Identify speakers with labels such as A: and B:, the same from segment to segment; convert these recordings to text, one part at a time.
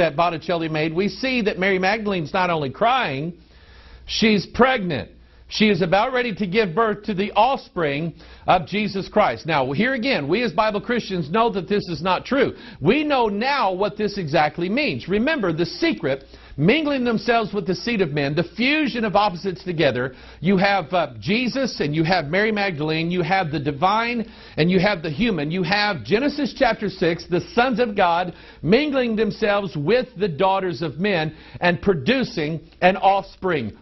A: that Botticelli made, we see that Mary Magdalene's not only crying, she's pregnant. She is about ready to give birth to the offspring of Jesus Christ. Now, here again, we as Bible Christians know that this is not true. We know now what this exactly means. Remember, the secret, mingling themselves with the seed of men, the fusion of opposites together. You have Jesus and you have Mary Magdalene. You have the divine and you have the human. You have Genesis chapter 6, the sons of God mingling themselves with the daughters of men and producing an offspring.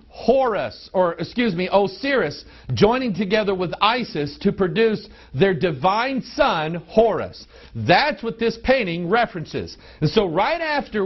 A: Osiris joining together with Isis to produce their divine son, Horus. That's what this painting references. And so right after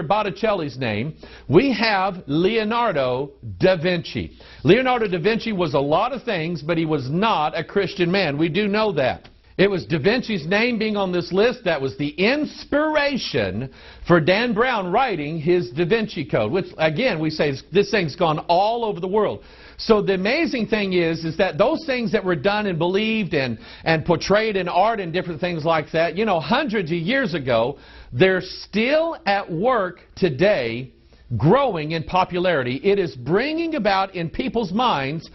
A: Botticelli's name, we have Leonardo da Vinci. Leonardo da Vinci was a lot of things, but he was not a Christian man. We do know that. It was Da Vinci's name being on this list that was the inspiration for Dan Brown writing his Da Vinci Code, which, again, we say this thing's gone all over the world. So the amazing thing is that those things that were done and believed and portrayed in art and different things like that, you know, hundreds of years ago, they're still at work today, growing in popularity. It is bringing about in people's minds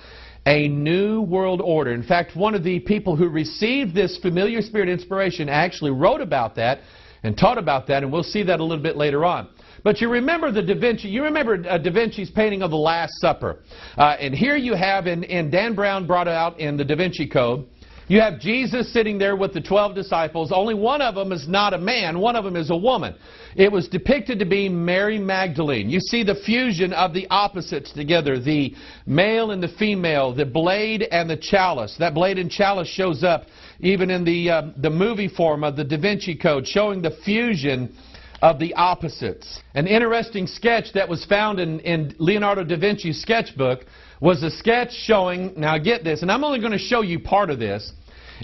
A: a new world order. In fact, one of the people who received this familiar spirit inspiration actually wrote about that and taught about that, and we'll see that a little bit later on. But you remember Da Vinci's painting of the Last Supper. And here you have, and Dan Brown brought out in the Da Vinci Code, you have Jesus sitting there with the 12 disciples. Only one of them is not a man. One of them is a woman. It was depicted to be Mary Magdalene. You see the fusion of the opposites together, the male and the female, the blade and the chalice. That blade and chalice shows up even in the movie form of the Da Vinci Code, showing the fusion of the opposites. An interesting sketch that was found in Leonardo da Vinci's sketchbook was a sketch showing, now get this, and I'm only going to show you part of this.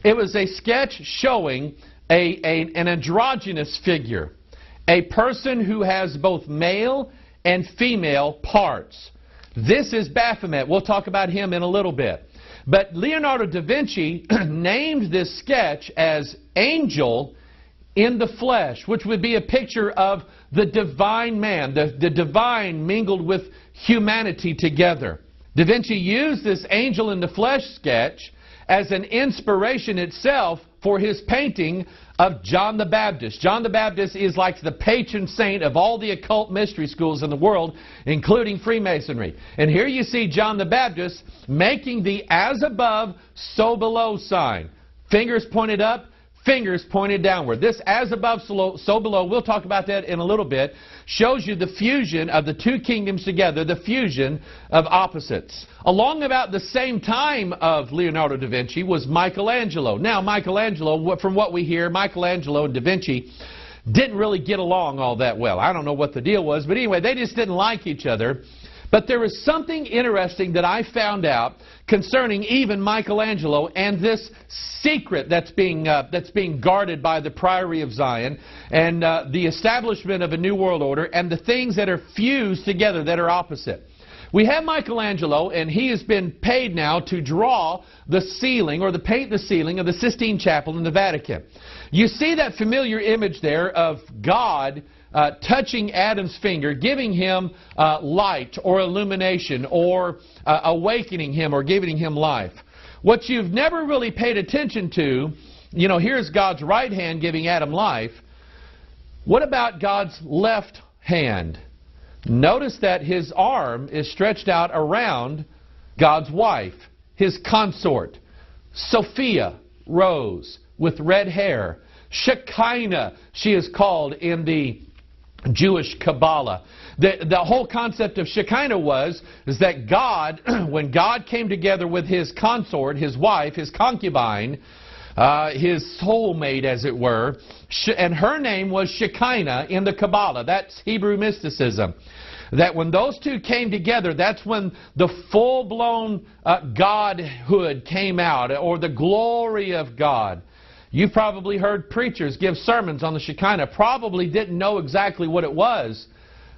A: It was a sketch showing an androgynous figure, a person who has both male and female parts. This is Baphomet. We'll talk about him in a little bit. But Leonardo da Vinci named this sketch as Angel in the Flesh, which would be a picture of the divine man, the divine mingled with humanity together. Da Vinci used this Angel in the Flesh sketch as an inspiration itself for his painting of John the Baptist. John the Baptist is like the patron saint of all the occult mystery schools in the world, including Freemasonry. And here you see John the Baptist making the as above, so below sign. Fingers pointed up, fingers pointed downward. This as above, so below, we'll talk about that in a little bit, shows you the fusion of the two kingdoms together, the fusion of opposites. Along about the same time of Leonardo da Vinci was Michelangelo. Now, Michelangelo, from what we hear, Michelangelo and da Vinci didn't really get along all that well. I don't know what the deal was, but anyway, they just didn't like each other. But there was something interesting that I found out concerning even Michelangelo and this secret that's being guarded by the Priory of Zion and the establishment of a new world order and the things that are fused together that are opposite. We have Michelangelo, and he has been paid now to draw the ceiling or to paint the ceiling of the Sistine Chapel in the Vatican. You see that familiar image there of God touching Adam's finger, giving him light or illumination or awakening him or giving him life. What you've never really paid attention to, you know, here's God's right hand giving Adam life. What about God's left hand? Notice that his arm is stretched out around God's wife, his consort, Sophia, Rose, with red hair. Shekinah, she is called in the Jewish Kabbalah. The whole concept of Shekinah is that God, when God came together with his consort, his wife, his concubine, his soulmate, as it were, and her name was Shekinah in the Kabbalah. That's Hebrew mysticism. That when those two came together, that's when the full-blown Godhood came out, or the glory of God. You've probably heard preachers give sermons on the Shekinah, probably didn't know exactly what it was,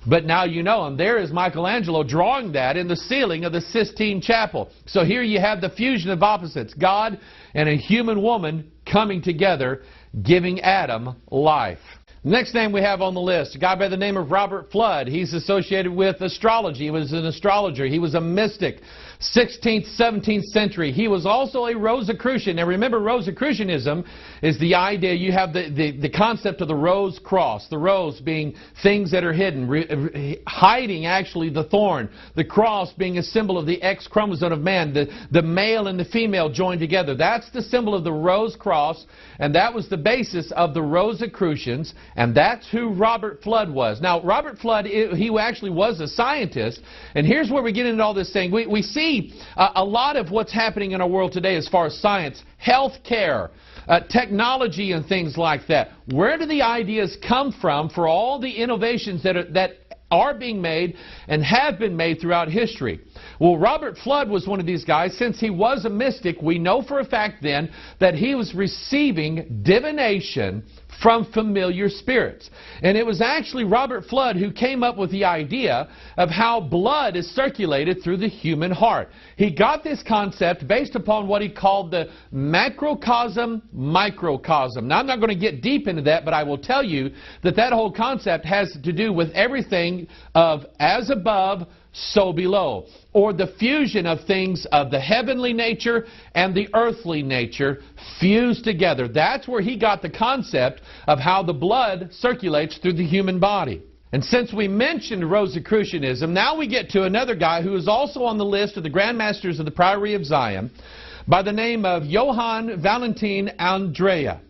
A: but now you know. And there is Michelangelo drawing that in the ceiling of the Sistine Chapel. So here you have the fusion of opposites, God and a human woman coming together, giving Adam life. Next name we have on the list, a guy by the name of Robert Flood. He's associated with astrology. He was an astrologer. He was a mystic. 16th, 17th century. He was also a Rosicrucian. Now remember, Rosicrucianism is the idea, you have the concept of the rose cross. The rose being things that are hidden, hiding actually the thorn. The cross being a symbol of the X chromosome of man. The male and the female joined together. That's the symbol of the rose cross, and that was the basis of the Rosicrucians, and that's who Robert Flood was. Now, Robert Flood, he actually was a scientist, and here's where we get into all this thing. We see a lot of what's happening in our world today as far as science, health care, technology and things like that. Where do the ideas come from for all the innovations that are being made and have been made throughout history? Well, Robert Flood was one of these guys. Since he was a mystic, we know for a fact then that he was receiving divination from familiar spirits. And it was actually Robert Flood who came up with the idea of how blood is circulated through the human heart. He got this concept based upon what he called the macrocosm, microcosm. Now, I'm not going to get deep into that, but I will tell you that that whole concept has to do with everything of as above, so below, or the fusion of things of the heavenly nature and the earthly nature fused together. That's where he got the concept of how the blood circulates through the human body. And since we mentioned Rosicrucianism, now we get to another guy who is also on the list of the Grand Masters of the Priory of Zion by the name of Johann Valentin Andrea.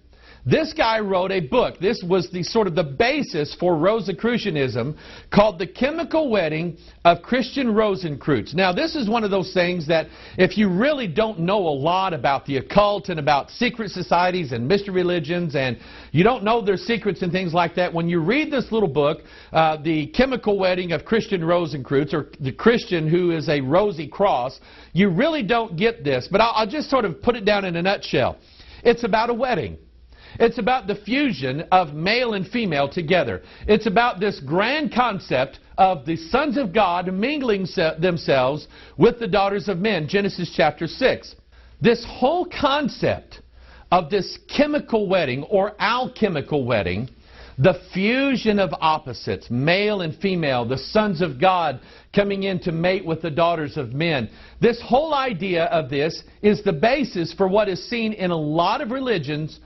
A: This guy wrote a book. This was the sort of the basis for Rosicrucianism, called The Chemical Wedding of Christian Rosenkreutz. Now, this is one of those things that if you really don't know a lot about the occult and about secret societies and mystery religions, and you don't know their secrets and things like that, when you read this little book, The Chemical Wedding of Christian Rosenkreutz, or the Christian who is a rosy cross, you really don't get this. But I'll just sort of put it down in a nutshell. It's about a wedding. It's about the fusion of male and female together. It's about this grand concept of the sons of God mingling themselves with the daughters of men, Genesis chapter 6. This whole concept of this chemical wedding or alchemical wedding, the fusion of opposites, male and female, the sons of God coming in to mate with the daughters of men. This whole idea of this is the basis for what is seen in a lot of religions.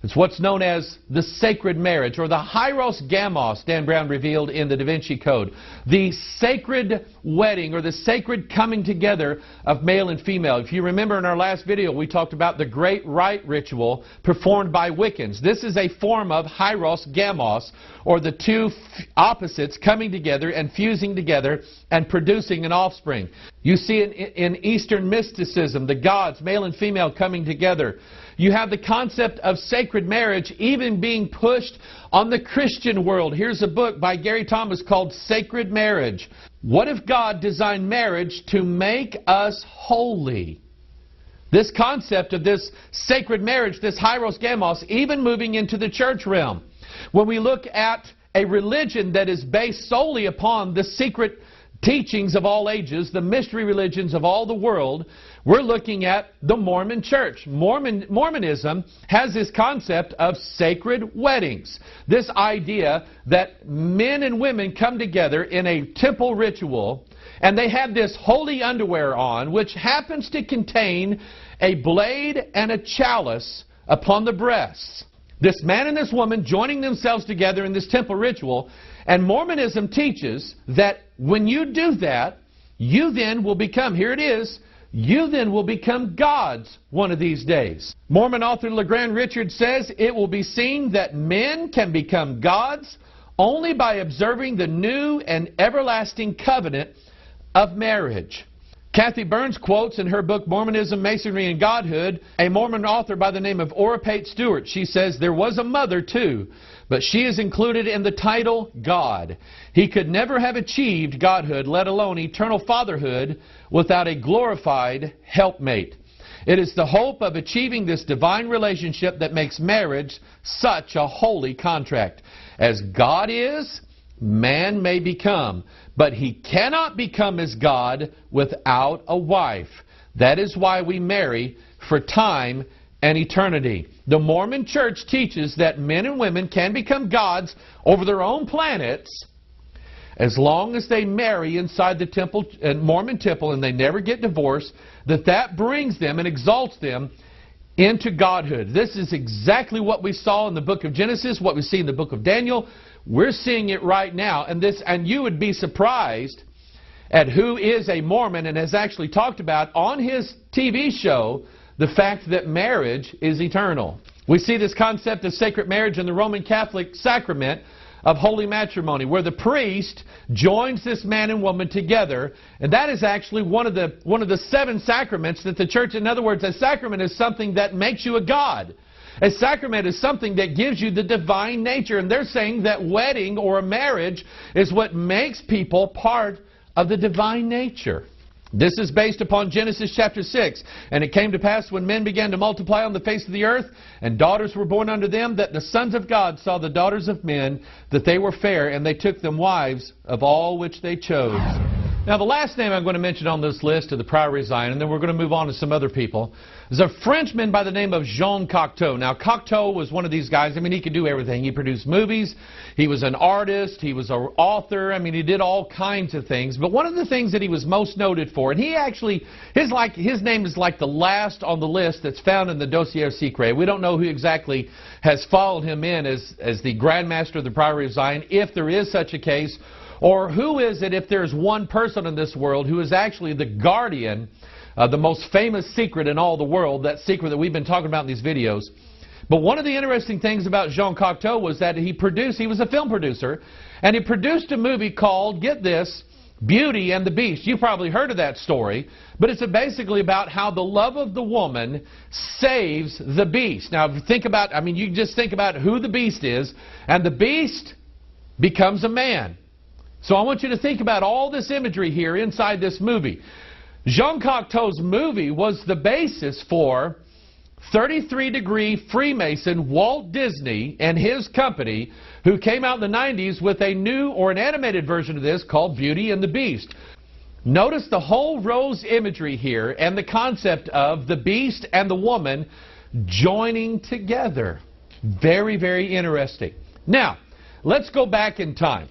A: It's what's known as the sacred marriage, or the hieros gamos, Dan Brown revealed in the Da Vinci Code. The sacred wedding, or the sacred coming together of male and female. If you remember in our last video, we talked about the Great Rite ritual performed by Wiccans. This is a form of hieros gamos, or the two opposites coming together and fusing together and producing an offspring. You see it in Eastern mysticism, the gods, male and female, coming together. You have the concept of sacred marriage even being pushed on the Christian world. Here's a book by Gary Thomas called Sacred Marriage. What if God designed marriage to make us holy? This concept of this sacred marriage, this hieros gamos, even moving into the church realm. When we look at a religion that is based solely upon the secret teachings of all ages, the mystery religions of all the world, we're looking at the Mormon church. Mormonism has this concept of sacred weddings. This idea that men and women come together in a temple ritual, and they have this holy underwear on, which happens to contain a blade and a chalice upon the breasts. This man and this woman joining themselves together in this temple ritual. And Mormonism teaches that when you do that, you then will become, here it is, you then will become gods one of these days. Mormon author LeGrand Richards says it will be seen that men can become gods only by observing the new and everlasting covenant of marriage. Kathy Burns quotes in her book Mormonism, Masonry, and Godhood a Mormon author by the name of Ora Pate Stewart. She says, there was a mother too, but she is included in the title God. He could never have achieved godhood, let alone eternal fatherhood, without a glorified helpmate. It is the hope of achieving this divine relationship that makes marriage such a holy contract. As God is, man may become, but he cannot become as God without a wife. That is why we marry for time and eternity. The Mormon Church teaches that men and women can become gods over their own planets as long as they marry inside the temple, Mormon temple, and they never get divorced, that brings them and exalts them into godhood. This is exactly what we saw in the book of Genesis, what we see in the book of Daniel. We're seeing it right now. And you would be surprised at who is a Mormon and has actually talked about on his TV show the fact that marriage is eternal. We see this concept of sacred marriage in the Roman Catholic sacrament of holy matrimony, where the priest joins this man and woman together, and that is actually one of the 7 sacraments that the church, in other words, a sacrament is something that makes you a god. A sacrament is something that gives you the divine nature, and they're saying that wedding or a marriage is what makes people part of the divine nature. This is based upon Genesis chapter 6. And it came to pass when men began to multiply on the face of the earth, and daughters were born unto them, that the sons of God saw the daughters of men, that they were fair, and they took them wives of all which they chose. Now, the last name I'm going to mention on this list of the Priory of Zion, and then we're going to move on to some other people, is a Frenchman by the name of Jean Cocteau. Now, Cocteau was one of these guys. I mean, he could do everything. He produced movies. He was an artist. He was an author. I mean, he did all kinds of things. But one of the things that he was most noted for, and he actually, his name is like the last on the list that's found in the Dossier Secret. We don't know who exactly has followed him in as the Grand Master of the Priory of Zion, if there is such a case. Or who is it, if there's one person in this world who is actually the guardian of the most famous secret in all the world, that secret that we've been talking about in these videos. But one of the interesting things about Jean Cocteau was that he was a film producer, and he produced a movie called, get this, Beauty and the Beast. You've probably heard of that story, but it's basically about how the love of the woman saves the beast. Now, you just think about who the beast is, and the beast becomes a man. So I want you to think about all this imagery here inside this movie. Jean Cocteau's movie was the basis for 33-degree Freemason Walt Disney and his company, who came out in the 90s with a new or an animated version of this called Beauty and the Beast. Notice the whole rose imagery here and the concept of the beast and the woman joining together. Very, very interesting. Now, let's go back in time.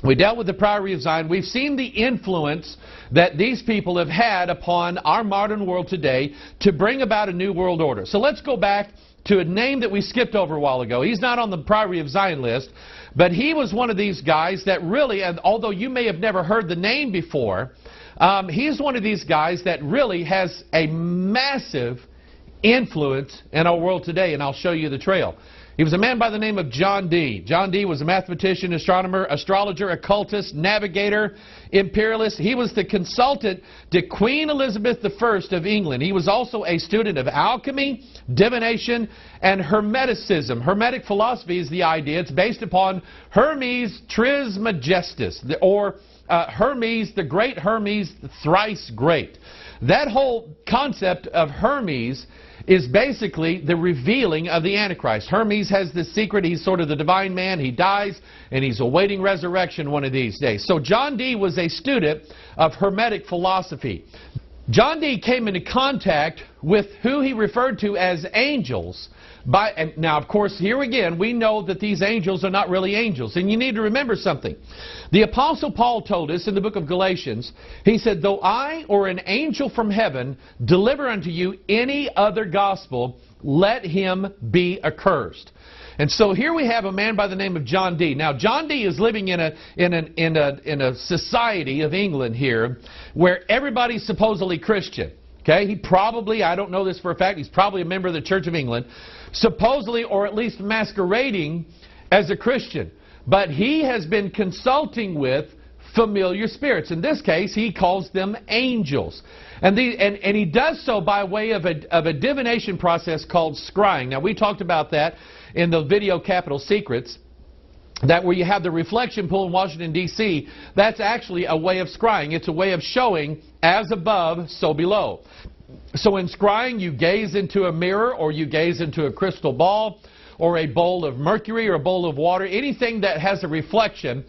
A: We dealt with the Priory of Zion. We've seen the influence that these people have had upon our modern world today to bring about a new world order. So let's go back to a name that we skipped over a while ago. He's not on the Priory of Zion list, but he was one of these guys that really, and although you may have never heard the name before, he's one of these guys that really has a massive influence in our world today, and I'll show you the trail. He was a man by the name of John Dee. John Dee was a mathematician, astronomer, astrologer, occultist, navigator, imperialist. He was the consultant to Queen Elizabeth I of England. He was also a student of alchemy, divination, and Hermeticism. Hermetic philosophy is the idea. It's based upon Hermes Trismegistus, or Hermes, the great Hermes, thrice great. That whole concept of Hermes is basically the revealing of the Antichrist. Hermes has this secret. He's sort of the divine man. He dies, and he's awaiting resurrection one of these days. So John Dee was a student of Hermetic philosophy. John Dee came into contact with who he referred to as angels. Now, of course, here again, we know that these angels are not really angels. And you need to remember something. The Apostle Paul told us in the book of Galatians, he said, though I or an angel from heaven deliver unto you any other gospel, let him be accursed. And so here we have a man by the name of John Dee. Now, John Dee is living in a society of England here where everybody's supposedly Christian. Okay, he probably, I don't know this for a fact, he's probably a member of the Church of England, supposedly, or at least masquerading as a Christian. But he has been consulting with familiar spirits. In this case, he calls them angels. And he does so by way of a divination process called scrying. Now, we talked about that in the video Capital Secrets. That where you have the reflection pool in Washington, D.C., that's actually a way of scrying. It's a way of showing as above, so below. So in scrying, you gaze into a mirror, or you gaze into a crystal ball, or a bowl of mercury, or a bowl of water, anything that has a reflection.